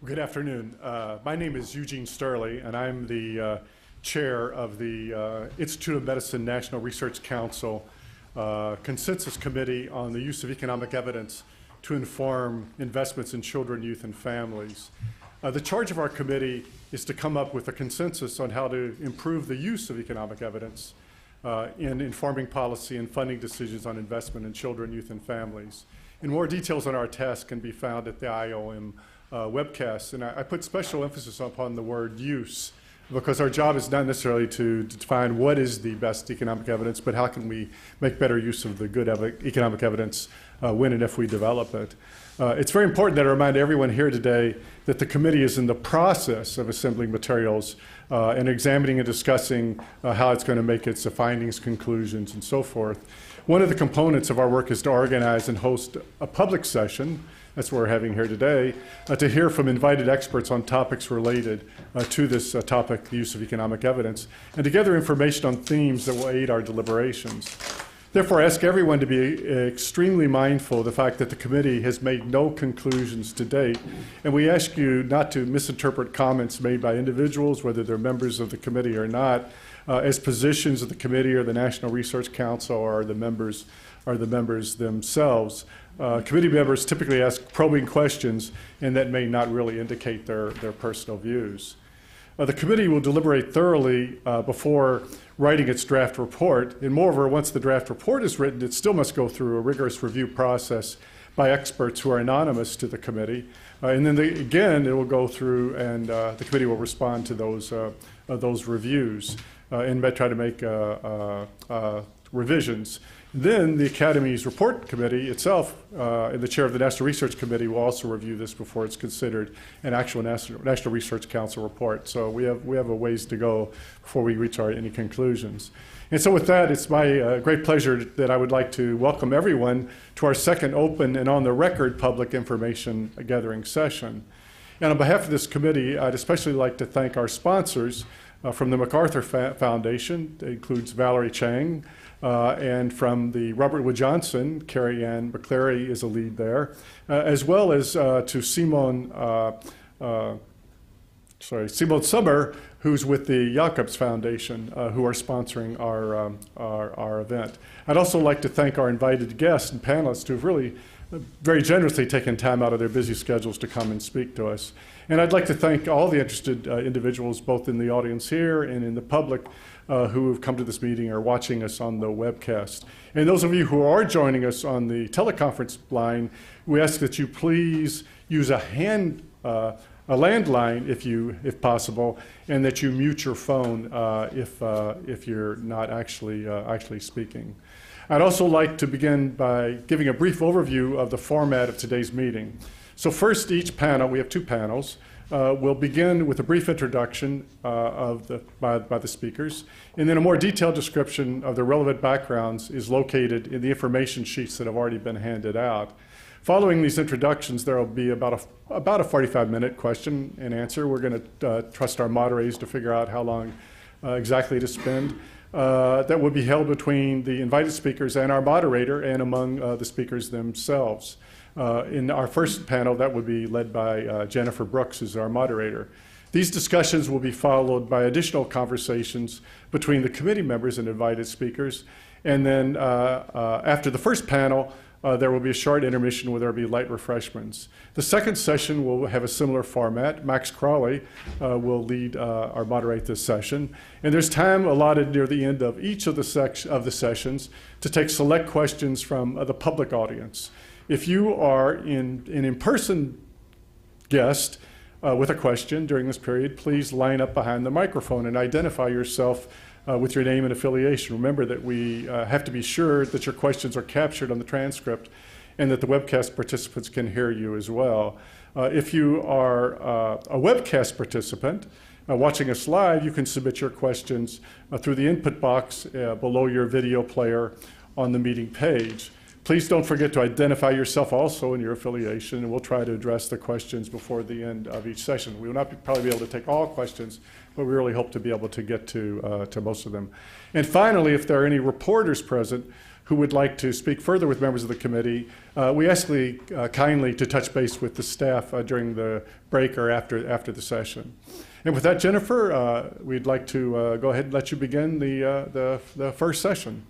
Good afternoon. My name is Eugene Steuerle, and I'm the chair of the Institute of Medicine National Research Council Consensus Committee on the Use of Economic Evidence to Inform Investments in Children, Youth, and Families. The charge of our committee is to come up with a consensus on how to improve the use of economic evidence in informing policy and funding decisions on investment in children, youth, and families. And more details on our task can be found at the IOM webcast. And I put special emphasis upon the word use, because our job is not necessarily to define what is the best economic evidence, but how can we make better use of the good economic evidence when and if we develop it. It's very important that I remind everyone here today that the committee is in the process of assembling materials and examining and discussing how it's going to make its findings, conclusions, and so forth. One of the components of our work is to organize and host a public session, that's what we're having here today, to hear from invited experts on topics related to this topic, the use of economic evidence, and to gather information on themes that will aid our deliberations. Therefore, I ask everyone to be extremely mindful of the fact that the committee has made no conclusions to date, and we ask you not to misinterpret comments made by individuals, whether they're members of the committee or not, as positions of the committee or the National Research Council or the members themselves. Committee members typically ask probing questions, and that may not really indicate their personal views. The committee will deliberate thoroughly before writing its draft report, and moreover, once the draft report is written, it still must go through a rigorous review process by experts who are anonymous to the committee. And then again, it will go through, and the committee will respond to those reviews and try to make revisions. Then the Academies Report Committee itself, and the chair of the National Research Committee, will also review this before it's considered an actual National Research Council report. So we have a ways to go before we reach any conclusions. And so with that, it's my great pleasure that I would like to welcome everyone to our second open and on the record public information gathering session. And on behalf of this committee, I'd especially like to thank our sponsors from the MacArthur Foundation. It includes Valerie Chang, and from the Robert Wood Johnson, Carrie Ann McClary is a lead there, as well as to Simone Summer, who's with the Jacobs Foundation, who are sponsoring our event. I'd also like to thank our invited guests and panelists who've really very generously taken time out of their busy schedules to come and speak to us. And I'd like to thank all the interested individuals, both in the audience here and in the public, who have come to this meeting or watching us on the webcast. And those of you who are joining us on the teleconference line, we ask that you please use a landline if possible, and that you mute your phone if you're not actually speaking. I'd also like to begin by giving a brief overview of the format of today's meeting. So first, each panel, we have two panels, will begin with a brief introduction by the speakers, and then a more detailed description of their relevant backgrounds is located in the information sheets that have already been handed out. Following these introductions, there will be about a 45-minute question and answer. We're going to trust our moderators to figure out how long exactly to spend. That will be held between the invited speakers and our moderator and among the speakers themselves. In our first panel, that would be led by Jennifer Brooks, who's our moderator. These discussions will be followed by additional conversations between the committee members and invited speakers. And then after the first panel, there will be a short intermission where there will be light refreshments. The second session will have a similar format. Max Crawley will lead or moderate this session. And there's time allotted near the end of each of the sessions to take select questions from the public audience. If you are an in-person guest with a question during this period, please line up behind the microphone and identify yourself with your name and affiliation. Remember that we have to be sure that your questions are captured on the transcript and that the webcast participants can hear you as well. If you are a webcast participant watching us live, you can submit your questions through the input box below your video player on the meeting page. Please don't forget to identify yourself also and your affiliation, and we'll try to address the questions before the end of each session. We will not probably be able to take all questions, but we really hope to be able to get to most of them. And finally, if there are any reporters present who would like to speak further with members of the committee, we ask kindly to touch base with the staff during the break or after the session. And with that, Jennifer, we'd like to go ahead and let you begin the first session.